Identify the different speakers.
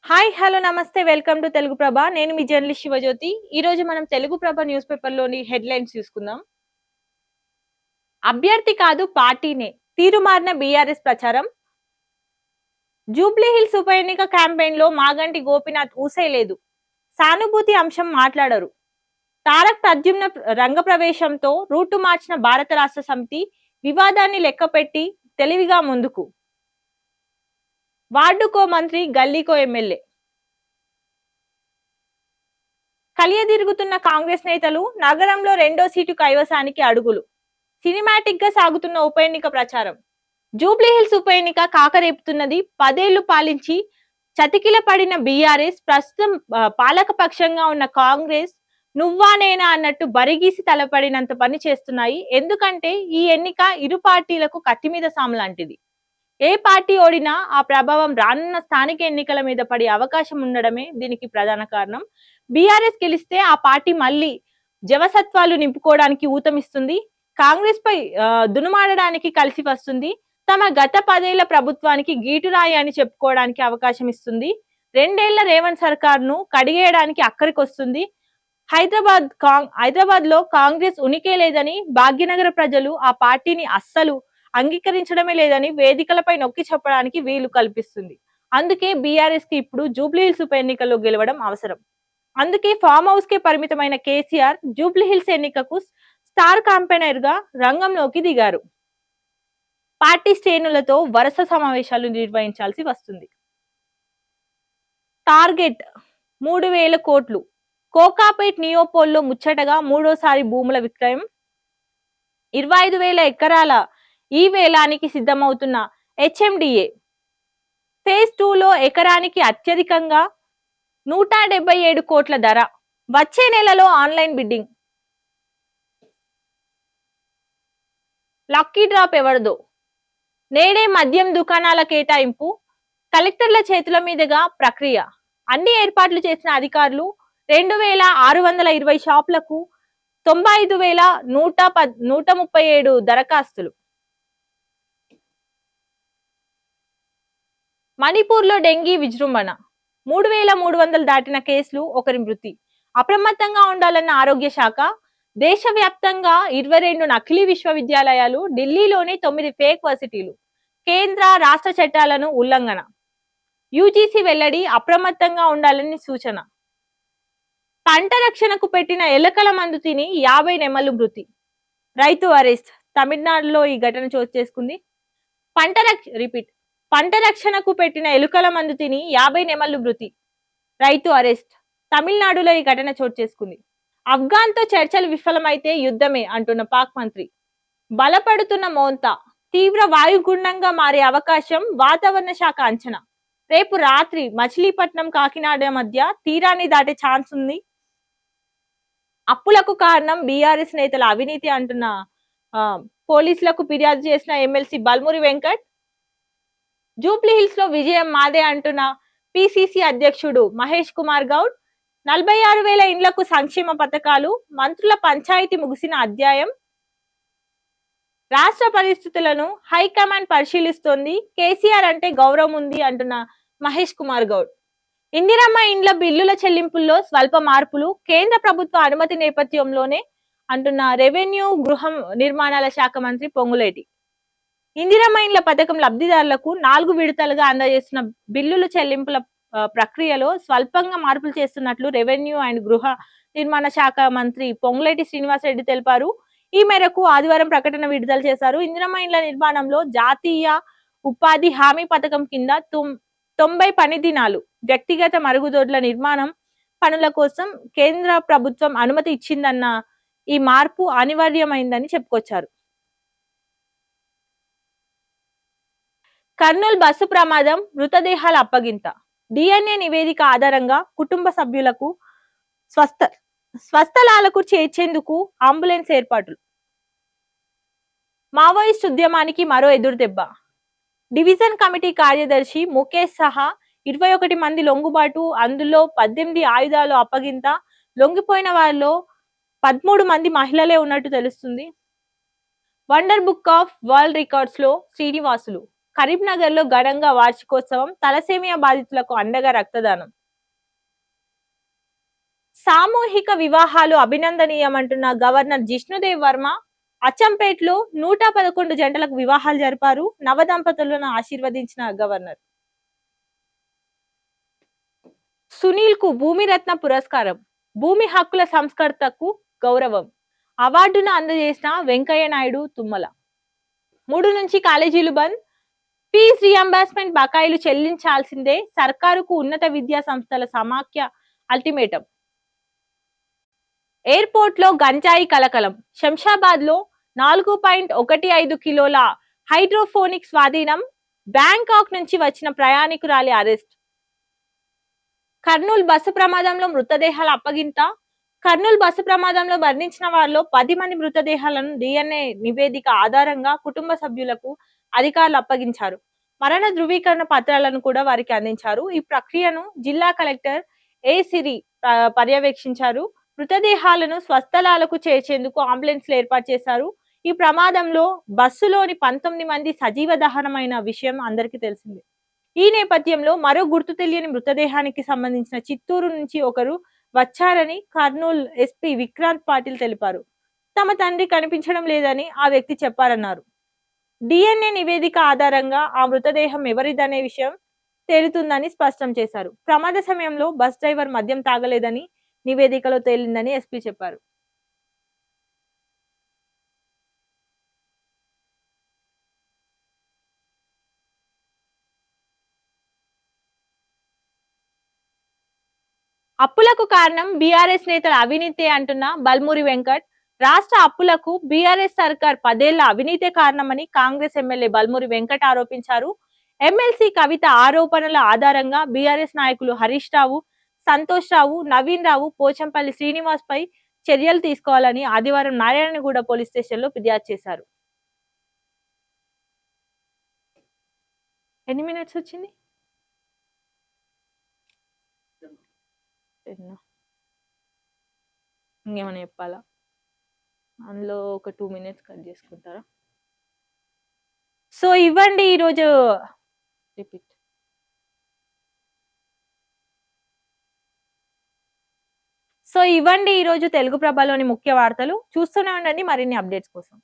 Speaker 1: Hi hello నమస్తే welcome to Telugu ప్రభ. నేను మీ journalist Shivajyothi. ఈ రోజు మనం తెలుగు ప్రభ న్యూస్ పేపర్ లోని హెడ్లైన్స్ చూసుకుందాం. అభ్యర్థి కాదు పార్టీనే తీరుమారిన బీఆర్ఎస్ ప్రచారం. జూబ్లీ హిల్స్ ఉప ఎన్నిక క్యాంపెయిన్ లో మాగంటి గోపీనాథ్ ఊసేలేదు. సానుభూతి అంశం మాట్లాడరు. తారక్ ప్రద్యుమ్న రంగ ప్రవేశంతో రూటు మార్చిన భారత రాష్ట్ర సమితి వివాదాన్ని లెక్కపెట్టి తెలివిగా ముందుకు. వార్డుకో మంత్రి గల్లీకో ఎమ్మెల్యే. కలియదిరుగుతున్న కాంగ్రెస్ నేతలు నగరంలో రెండో సీటు కైవసానికి అడుగులు. సినిమాటిక్ గా సాగుతున్న ఉప ఎన్నిక ప్రచారం. జూబ్లీ హిల్స్ ఉప ఎన్నిక కాకరేపుతున్నది. 10 ఏళ్లు పాలించి చతికిల పడిన బీఆర్ఎస్ ప్రస్తుతం పాలక పక్షంగా ఉన్న కాంగ్రెస్ నువ్వా నేనా అన్నట్టు బరిగీసి తలపడినంత పని చేస్తున్నాయి. ఎందుకంటే ఈ ఎన్నిక ఇరు పార్టీలకు కత్తి మీద సాము లాంటిది. ఏ పార్టీ ఓడినా ఆ ప్రభావం రానున్న స్థానిక ఎన్నికల మీద పడే అవకాశం ఉండడమే దీనికి ప్రధాన కారణం. బీఆర్ఎస్ గెలిస్తే ఆ పార్టీ మళ్ళీ జవసత్వాలు నింపుకోవడానికి ఊతమిస్తుంది. కాంగ్రెస్ పై దునుమాడడానికి కలిసి వస్తుంది. తమ గత 10 ఏళ్ల ప్రభుత్వానికి గీటురాయి అని చెప్పుకోవడానికి అవకాశం ఇస్తుంది. 2 ఏళ్ల రేవంత్ సర్కార్ ను కడిగేయడానికి అక్కడికి వస్తుంది. హైదరాబాద్ లో కాంగ్రెస్ ఉనికే లేదని భాగ్యనగర ప్రజలు ఆ పార్టీని అస్సలు అంగీకరించడమే లేదని వేదికలపై నొక్కి చెప్పడానికి వీలు కల్పిస్తుంది. అందుకే బీఆర్ఎస్ కి ఇప్పుడు జూబ్లీ హిల్స్ ఉప ఎన్నికల్లో గెలవడం అవసరం. అందుకే ఫామ్ హౌస్ కే పరిమితమైన కేసీఆర్ జూబ్లీ హిల్స్ ఎన్నికకు స్టార్ క్యాంపెయినర్ గా రంగంలోకి దిగారు. పార్టీ శ్రేణులతో వరుస సమావేశాలు నిర్వహించాల్సి వస్తుంది. టార్గెట్ 3,000 కోట్లు. కోకాపేట్ నియోపోల్లో ముచ్చటగా మూడోసారి భూముల విక్రయం. 25,000 ఎకరాల ఈ వేలానికి సిద్ధమవుతున్న హెచ్ఎండిఏ. ఫేజ్ 2 లో ఎకరానికి అత్యధికంగా 177 కోట్ల ధర. వచ్చే నెలలో ఆన్లైన్ బిడ్డింగ్. లక్కీ డ్రాప్ ఎవరిదో. నేడే మద్యం దుకాణాల కేటాయింపు. కలెక్టర్ల చేతుల మీదుగా ప్రక్రియ. అన్ని ఏర్పాట్లు చేసిన అధికారులు 2,620 షాపులకు 95,137 దరఖాస్తులు. మణిపూర్ లో డెంగీ విజృంభణ. 3,300 దాటిన కేసులు, 1 మృతి. అప్రమత్తంగా ఉండాలన్న ఆరోగ్య శాఖ. దేశవ్యాప్తంగా 22 నకిలీ విశ్వవిద్యాలయాలు, ఢిల్లీలోని 9 ఫేక్ వర్సిటీలు. కేంద్ర రాష్ట్ర చట్టాలను ఉల్లంఘన. యూజీసీ వెల్లడి. అప్రమత్తంగా ఉండాలని సూచన. పంట రక్షణకు పెట్టిన ఎలుకల మందు తిని 50 నెమళ్లు మృతి. రైతు అరెస్ట్. తమిళనాడులో ఈ ఘటన చోటు చేసుకుంది. పంట రక్షణకు పెట్టిన ఎలుకల మందు తిని 50 నెమళ్లు మృతి. రైతు అరెస్ట్. తమిళనాడులో ఈ ఘటన చోటు చేసుకుంది. ఆఫ్ఘాన్ తో చర్చలు విఫలమైతే యుద్ధమే అంటున్న పాక్ మంత్రి. బలపడుతున్న మోంతా. తీవ్ర వాయుగుండంగా మారే అవకాశం వాతావరణ శాఖ అంచనా. రేపు రాత్రి మచిలీపట్నం కాకినాడ మధ్య తీరాన్ని దాటే ఛాన్స్ ఉంది. అప్పులకు కారణం బీఆర్ఎస్ నేతల అవినీతి అంటున్న పోలీసులకు ఫిర్యాదు చేసిన MLC Balmuri Venkat. Jubilee hills లో విజయం మాదే అంటున్న పిసిసి అధ్యక్షుడు మహేష్ కుమార్ గౌడ్. 46,000 ఇండ్లకు సంక్షేమ పథకాలు. మంత్రుల పంచాయతీ ముగిసిన అధ్యాయం. రాష్ట్ర పరిస్థితులను హైకమాండ్ పరిశీలిస్తోంది. కేసీఆర్ అంటే గౌరవం ఉంది అంటున్న మహేష్ కుమార్ గౌడ్. ఇందిరమ్మ ఇండ్ల బిల్లుల చెల్లింపుల్లో స్వల్ప మార్పులు. కేంద్ర ప్రభుత్వ అనుమతి నేపథ్యంలోనే అంటున్న రెవెన్యూ గృహ నిర్మాణాల శాఖ మంత్రి పొంగులేటి. ఇందిరమ్మ ఇండ్ల పథకం లబ్ధిదారులకు 4 విడతలుగా అందజేస్తున్న బిల్లుల చెల్లింపుల ప్రక్రియలో స్వల్పంగా మార్పులు చేస్తున్నట్లు రెవెన్యూ అండ్ గృహ నిర్మాణ శాఖ మంత్రి పొంగులేటి శ్రీనివాసరెడ్డి తెలిపారు. ఈ మేరకు ఆదివారం ప్రకటన విడుదల చేశారు. ఇందిరమ్మ ఇండ్ల నిర్మాణంలో జాతీయ ఉపాధి హామీ పథకం కింద 90 పని దినాలు, వ్యక్తిగత మరుగుదొడ్ల నిర్మాణం పనుల కోసం కేంద్ర ప్రభుత్వం అనుమతి ఇచ్చిందన్న ఈ మార్పు అనివార్యమైందని చెప్పుకొచ్చారు. కర్నూలు బస్సు ప్రమాదం, మృతదేహాల అప్పగింత. డిఎన్ఏ నివేదిక ఆధారంగా కుటుంబ సభ్యులకు స్వస్థలాలకు చేర్చేందుకు అంబులెన్స్ ఏర్పాట్లు. మావోయిస్ట్ ఉద్యమానికి మరో ఎదురుదెబ్బ. డివిజన్ కమిటీ కార్యదర్శి ముఖేష్ సహా 21 మంది లొంగుబాటు. అందులో 18 ఆయుధాలు అప్పగింత. లొంగిపోయిన వారిలో 13 మంది మహిళలే ఉన్నట్టు తెలుస్తుంది. Wonder book of world records లో శ్రీనివాసులు. కరీంనగర్ లో ఘనంగా వార్షికోత్సవం, తలసేమియా బాధితులకు అండగా రక్తదానం. సామూహిక వివాహాలు అభినందనీయమంటున్న గవర్నర్ జిష్ణుదేవ్ వర్మ అచ్చంపేటలో 111 జంటలకు వివాహాలు జరిపారు. నవ దంపతులను ఆశీర్వదించిన గవర్నర్. సునీల్ కు భూమిరత్న పురస్కారం, భూమి హక్కుల సంస్కర్తకు గౌరవం. అవార్డును అందజేసిన వెంకయ్య నాయుడు తుమ్మల. 3 నుంచి కాలేజీలు బంద్, ఫీజు రియంబర్స్మెంట్ బకాయిలు చెల్లించాల్సిందే, సర్కారుకు ఉన్నత విద్యా సంస్థల సమాఖ్య అల్టిమేటం. ఎయిర్పోర్ట్ లో గంజాయి కలకలం, శంషాబాద్ లో 4.15 కిలోల హైడ్రోఫోనిక్ స్వాధీనం, బ్యాంకాక్ నుంచి వచ్చిన ప్రయాణికురాలి అరెస్ట్. కర్నూలు బస్సు ప్రమాదంలో మృతదేహాల అప్పగింత, కర్నూలు బస్సు ప్రమాదంలో మరణించిన వారిలో 10 మంది మృతదేహాలను డిఎన్ఏ నివేదిక ఆధారంగా కుటుంబ సభ్యులకు అధికారులు అప్పగించారు. మరణ ధృవీకరణ పత్రాలను కూడా వారికి అందించారు. ఈ ప్రక్రియను జిల్లా కలెక్టర్ ఏ సిరి పర్యవేక్షించారు. మృతదేహాలను స్వస్థలాలకు చేర్చేందుకు అంబులెన్స్లు ఏర్పాటు చేశారు. ఈ ప్రమాదంలో బస్సులోని 19 మంది సజీవ దహనమైన విషయం అందరికీ తెలిసిందే. ఈ నేపథ్యంలో మరో గుర్తు తెలియని మృతదేహానికి సంబంధించిన చిత్తూరు నుంచి ఒకరు వచ్చారని కర్నూలు ఎస్పీ విక్రాంత్ పాటిల్ తెలిపారు. తమ తండ్రి కనిపించడం లేదని ఆ వ్యక్తి చెప్పారన్నారు. డిఎన్ఏ నివేదిక ఆధారంగా ఆ మృతదేహం ఎవరిదనే విషయం తేలుతుందని స్పష్టం చేశారు. ప్రమాద సమయంలో బస్ డ్రైవర్ మద్యం తాగలేదని నివేదికలో తేలిందని ఎస్పీ చెప్పారు. అప్పులకు కారణం బీఆర్ఎస్ నేతల అవినీతి అంటున్న బల్మూరి వెంకట్. రాష్ట్ర అప్పులకు బీఆర్ఎస్ సర్కార్ 10 ఏళ్ల అవినీతే కారణమని కాంగ్రెస్ ఎమ్మెల్యే బల్మూరి వెంకట్ ఆరోపించారు. ఎమ్మెల్సీ కవిత ఆరోపణల ఆధారంగా బీఆర్ఎస్ నాయకులు హరీష్ రావు, సంతోష్ రావు, నవీన్ రావు, పోచంపల్లి శ్రీనివాస్ పై చర్యలు తీసుకోవాలని ఆదివారం నారాయణగూడ పోలీస్ స్టేషన్ లో ఫిర్యాదు చేశారు. ఎన్ని మినిట్స్ వచ్చింది? ఇంకేమైనా చెప్పాలా? అందులో ఒక 2 మినిట్స్ కట్ చేసుకుంటారా? సో ఇవ్వండి ఈరోజు రిపీట్. సో ఇవ్వండి ఈరోజు తెలుగు ప్రభలోని ముఖ్య వార్తలు. చూస్తూనే ఉండండి మరిన్ని అప్డేట్స్ కోసం.